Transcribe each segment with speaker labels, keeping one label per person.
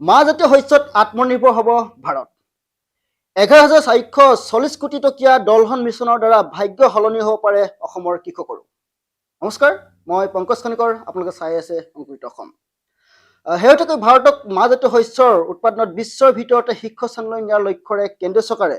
Speaker 1: মাজতে শস্যত আত্মনিৰ্ভৰ হ'ব ভাৰত। 11,440 কোটি টকীয়া দলহন মিছনৰ দ্বাৰা ভাগ্য সলনি হ'ব পাৰে অসমৰ কৃষকৰো। নমস্কাৰ, মই পংকজ খনিকৰ, আপোনালোকে চাই আছে অংকুৰিত অসম। শেহতীয়াকৈ ভাৰতক মাজতে শস্যৰ উৎপাদনত বিশ্বৰ ভিতৰতে শীৰ্ষস্থানলৈ নিয়াৰ লক্ষ্যৰে কেন্দ্ৰীয় চৰকাৰে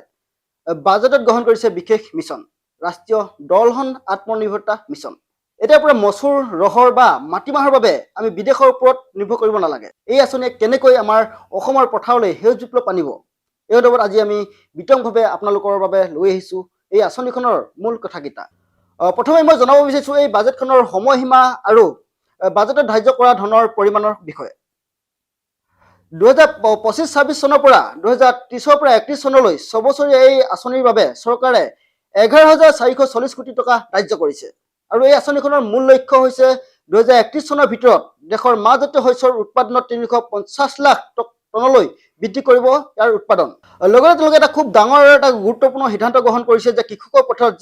Speaker 1: বাজেটত গ্ৰহণ কৰিছে বিশেষ মিছন, ৰাষ্ট্ৰীয় দলহন আত্মনিৰ্ভৰতা মিছন। এতিয়াৰ পৰা মচুৰ, ৰহৰ বা মাটিমাহৰ বাবে আমি বিদেশৰ ওপৰত নিৰ্ভৰ কৰিব নালাগে। এই আঁচনিয়ে কেনেকৈ আমাৰ অসমৰ পথাৰলৈ সেউজ বিপ্লৱ আনিব, এই সন্দৰ্ভত আজি আমি বিতংভাৱে আপোনালোকৰ বাবে লৈ আহিছোঁ এই আঁচনিখনৰ মূল কথাকেইটা। প্ৰথমে মই জনাব বিচাৰিছোঁ এই বাজেটখনৰ সময়সীমা আৰু বাজেটত ধাৰ্য কৰা ধনৰ পৰিমাণৰ বিষয়ে। 2025-26 চনৰ পৰা 2030 পৰা 31 চনলৈ 6 বছৰীয়া এই আঁচনিৰ বাবে চৰকাৰে 11,440 কোটি টকা ধাৰ্য কৰিছে। আৰু এই আঁচনিখনৰ মূল লক্ষ্য হৈছে 2031 চনৰ ভিতৰত দেশৰ মাজতে শস্যৰ উৎপাদনত 350 লাখ টনলৈ বৃদ্ধি কৰিব ইয়াৰ উৎপাদন। লগতে তেওঁলোকে এটা খুব ডাঙৰ এটা গুৰুত্বপূৰ্ণ সিদ্ধান্ত গ্ৰহণ কৰিছে যে কৃষকৰ পথাৰত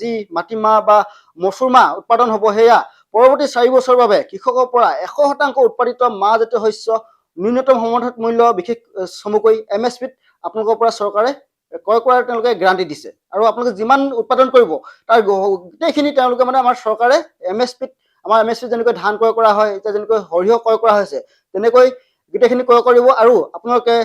Speaker 1: যি মাটিমাহ বা মচুৰ মাহ উৎপাদন হ'ব, সেয়া পৰৱৰ্তী 4 বছৰৰ বাবে কৃষকৰ পৰা 100% উৎপাদিত মাজতে শস্য ন্যূনতম সমৰ্থন মূল্য বিশেষ চমুকৈ MSPত আপোনালোকৰ পৰা চৰকাৰে ক্ৰয় কৰাৰ তেওঁলোকে গ্যাৰাণ্টি দিছে। আৰু আপোনালোকে যিমান উৎপাদন কৰিব তাৰ গোটেইখিনি তেওঁলোকে আমাৰ চৰকাৰে MSPত, আমাৰ MSPত যেনেকৈ ধান ক্ৰয় কৰা হয়, এতিয়া যেনেকৈ সৰিয়হ ক্ৰয় কৰা হৈছে, তেনেকৈ গোটেইখিনি ক্ৰয় কৰিব। আৰু আপোনালোকে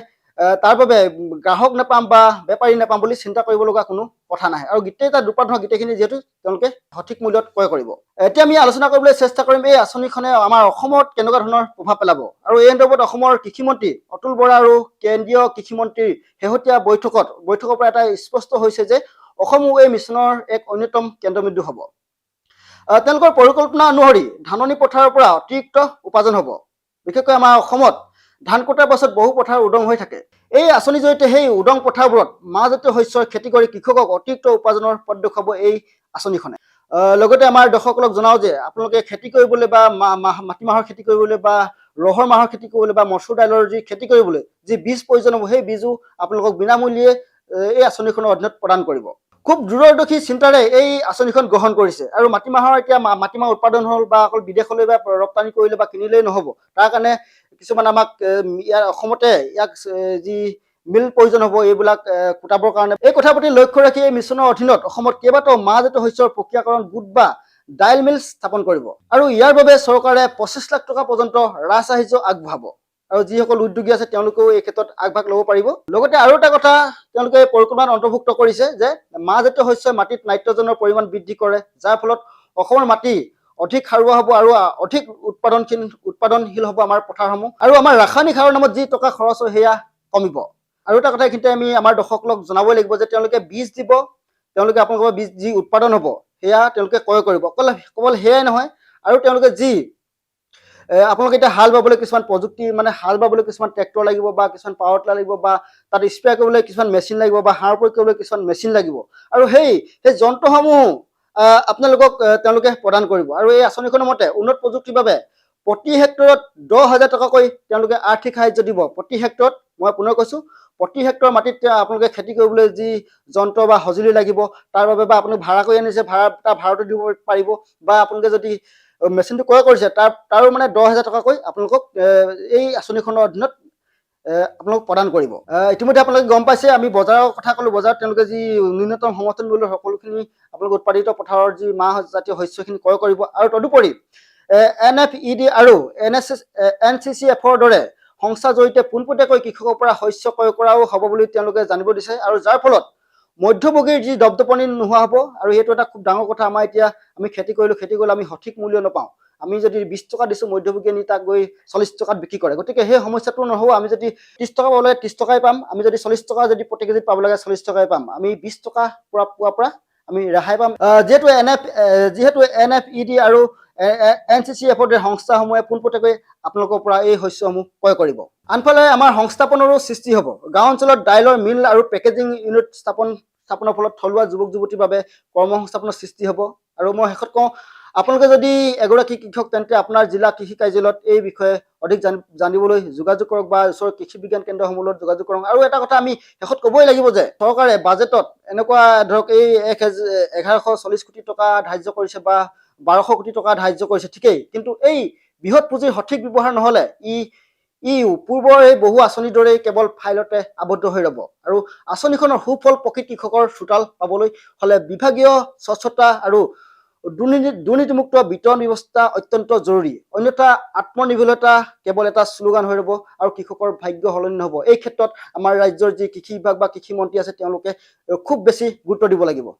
Speaker 1: তাৰ বাবে গ্ৰাহক নাপাম বা বেপাৰী নাপাম বুলি চিন্তা কৰিব লগা কোনো কথা নাই। আৰু গোটেইটা উৎপাদন গোটেইখিনি যিহেতু তেওঁলোকে সঠিক মূল্যত ক্ৰয় কৰিব। এতিয়া আমি আলোচনা কৰিবলৈ চেষ্টা কৰিম এই আঁচনিখনে আমাৰ অসমত কেনেকুৱা ধৰণৰ প্ৰভাৱ পেলাব। আৰু এই সন্দৰ্ভত অসমৰ কৃষিমন্ত্ৰী অতুল বৰা আৰু কেন্দ্ৰীয় কৃষিমন্ত্ৰীৰ শেহতীয়া বৈঠকৰ পৰা এটা স্পষ্ট হৈছে যে অসমো এই মিছনৰ এক অন্যতম কেন্দ্ৰবিন্দু হ'ব। তেওঁলোকৰ পৰিকল্পনা অনুসৰি ধাননি পথাৰৰ পৰা অতিৰিক্ত উপাৰ্জন হ'ব। বিশেষকৈ আমাৰ অসমত ধান কটাৰ পাছত বহু পথাৰ উদং হৈ থাকে। এই আঁচনিৰ জৰিয়তে সেই উদং পথাৰবোৰত মাজতে শস্যৰ খেতি কৰি কৃষকক অতিৰিক্ত উপাৰ্জনৰ পথ দেখুৱাব এই আঁচনিখনে। লগতে আমাৰ দৰ্শকসকলক জনাওঁ যে আপোনালোকে খেতি কৰিবলৈ বা মাটিমাহৰ খেতি কৰিবলৈ বা ৰহৰ মাহৰ খেতি কৰিবলৈ বা মচুৰ দাইলৰ যি খেতি কৰিবলৈ যি বীজ প্ৰয়োজন হ'ব, সেই বীজো আপোনালোকক বিনামূল্যে এই আঁচনিখনৰ অধীনত প্ৰদান কৰিব। খুব দূৰদৰ্শী চিন্তাৰে এই আঁচনিখন গ্ৰহণ কৰিছে। আৰু মাটিমাহৰ এতিয়া মাটিমাহ উৎপাদন হ'ল বা অকল বিদেশলৈ বা ৰপ্তানি কৰিলে বা কিনিলেই নহ'ব, তাৰ কাৰণে কিছুমান আমাক ইয়াৰ অসমতে ইয়াক যি মিল প্ৰয়োজন হ'ব, এইবিলাক কুটাবৰ কাৰণে এই কথা প্ৰতি লক্ষ্য ৰাখি এই মিছনৰ অধীনত অসমত কেইবাটাও মাজতে শস্যৰ প্ৰক্ৰিয়াকৰণ গোট বা ডাইল মিল স্থাপন কৰিব। আৰু ইয়াৰ বাবে চৰকাৰে 25 লাখ টকা পৰ্যন্ত ৰাজসাহায্য আগবঢ়াব। আৰু যিসকল উদ্যোগী আছে তেওঁলোকেও এই ক্ষেত্ৰত আগভাগ ল'ব পাৰিব। লগতে আৰু এটা কথা তেওঁলোকে পৰিকল্পনাত অন্তৰ্ভুক্ত কৰিছে যে মাজতে শস্যই মাটিত নাইট্ৰজেনৰ পৰিমাণ বৃদ্ধি কৰে, যাৰ ফলত অসমৰ মাটি অধিক সাৰুৱা হ'ব আৰু অধিক উৎপাদনশীল হ'ব আমাৰ পথাৰসমূহ। আৰু আমাৰ ৰাসায়নিক সাৰৰ নামত যি টকা খৰচ হয় সেয়া কমিব। আৰু এটা কথা এইখিনিতে আমি আমাৰ দৰ্শকসকলক জনাবই লাগিব যে তেওঁলোকে বীজ দিব, তেওঁলোকে আপোনালোকৰ বীজ যি উৎপাদন হ'ব সেয়া তেওঁলোকে ক্ৰয় কৰিব। কেৱল সেয়াই নহয়, আৰু তেওঁলোকে যি আপোনালোকে এতিয়া হাল বাবলৈ কিছুমান প্ৰযুক্তি হাল বাবলৈ কিছুমান ট্ৰেক্টৰ লাগিব বা কিছুমান পাৱাৰ টিলাৰ লাগিব বা তাত স্প্ৰে কৰিবলৈ কিছুমান মেচিন লাগিব বা সাৰ প্ৰয়োগ কৰিবলৈ কিছুমান মেচিন লাগিব। আৰু সেই যন্ত্ৰসমূহ আপোনালোকক তেওঁলোকে প্ৰদান কৰিব। আৰু এই আঁচনিখনৰ মতে উন্নত প্ৰযুক্তিৰ বাবে প্ৰতি হেক্টৰত 10,000 টকাকৈ তেওঁলোকে আৰ্থিক সাহায্য দিব। প্ৰতি হেক্টৰত, মই পুনৰ কৈছোঁ, প্ৰতি হেক্টৰ মাটিত আপোনালোকে খেতি কৰিবলৈ যি যন্ত্ৰ বা সঁজুলি লাগিব তাৰ বাবে বা আপোনালোকে ভাড়া কৰি আনিছে, ভাড়াটো দিব পাৰিব, বা আপোনালোকে যদি মেচিনটো ক্ৰয় কৰিছে তাৰো 10,000 টকাকৈ আপোনালোকক এই আঁচনিখনৰ অধীনত আপোনালোক প্ৰদান কৰিব। ইতিমধ্যে আপোনালোকে গম পাইছে, আমি বজাৰৰ কথা ক'লোঁ। বজাৰত তেওঁলোকে যি ন্যূনতম সমৰ্থন মূল্য সকলোখিনি আপোনালোকে উৎপাদিত পথাৰৰ যি মাহ জাতীয় শস্যখিনি ক্ৰয় কৰিব। আৰু তদুপৰি NFED আৰু NCCF-ৰ দৰে সংস্থাৰ জৰিয়তে পোনপটীয়াকৈ কৃষকৰ পৰা শস্য ক্ৰয় কৰাও হ'ব বুলি তেওঁলোকে জানিব দিছে। আৰু যাৰ ফলত মধ্যভোগীৰ যি দপদপনি নোহোৱা হ'ব। আৰু সেইটো এটা খুব ডাঙৰ কথা। আমাৰ এতিয়া আমি খেতি কৰিলে আমি সঠিক মূল্য নাপাওঁ। আমি যদি 20 টকা দিছোঁ, মধ্যভোগীয়ে নি তাক গৈ 40 টকাত বিক্ৰী কৰে। গতিকে সেই সমস্যাটো নহ'ব। আমি যদি 30 টকা পাব লাগে 30 টকাই পাম। আমি যদি 40 টকা যদি প্ৰতি কেজিত পাব লাগে 40 টকাই পাম। আমি 20 টকা পোৱাৰ পৰা আমি ৰেহাই পাম। যিহেতু NFED আৰু NCCF-ৰ দৰে সংস্থাসমূহে পোনপটীয়াকৈ আপোনালোকৰ পৰা এই শস্যসমূহ ক্ৰয় কৰিব। আনফালে আমাৰ সংস্থাপনৰো সৃষ্টি হ'ব। গাঁও অঞ্চলত দাইলৰ মিল আৰু পেকেজিং ইউনিট স্থাপনৰ ফলত থলুৱা যুৱক যুৱতীৰ বাবে কৰ্মসংস্থাপনৰ সৃষ্টি হ'ব। আৰু মই শেষত কওঁ, আপোনালোকে যদি এগৰাকী কৃষক তেন্তে আপোনাৰ জিলা কৃষি কাৰ্যালয়ত এই বিষয়ে অধিক জানিবলৈ যোগাযোগ কৰক বা ওচৰৰ কৃষি বিজ্ঞান কেন্দ্ৰসমূহৰ লগত যোগাযোগ কৰক। আৰু এটা কথা আমি শেষত ক'বই লাগিব যে চৰকাৰে বাজেটত এনেকুৱা ধৰক এই 1140 কোটি টকা ধাৰ্য কৰিছে বা 1200 কোটি টকা ধাৰ্য কৰিছে, ঠিকেই, কিন্তু এই বৃহৎ পুঁজিৰ সঠিক ব্যৱহাৰ নহ'লে ই পূৰ্বৰ এই বহু আঁচনিৰ দৰেই কেৱল ফাইলতে আবদ্ধ হৈ ৰ'ব আৰু আঁচনিখনৰ সুফল প্ৰকৃত কৃষকৰ চোতাল পাবলৈ হ'লে বিভাগীয় স্বচ্ছতা আৰু দুৰ্নীতিমুক্ত বিতৰণ ব্যৱস্থা অত্যন্ত জৰুৰী। অন্যথা আত্মনিৰ্ভৰতা কেৱল এটা শ্লোগান হৈ ৰ'ব আৰু কৃষকৰ ভাগ্য সলনি নহ'ব। এই ক্ষেত্ৰত আমাৰ ৰাজ্যৰ যি কৃষি বিভাগ বা কৃষি মন্ত্ৰী আছে তেওঁলোকে খুব বেছি গুৰুত্ব দিব লাগিব।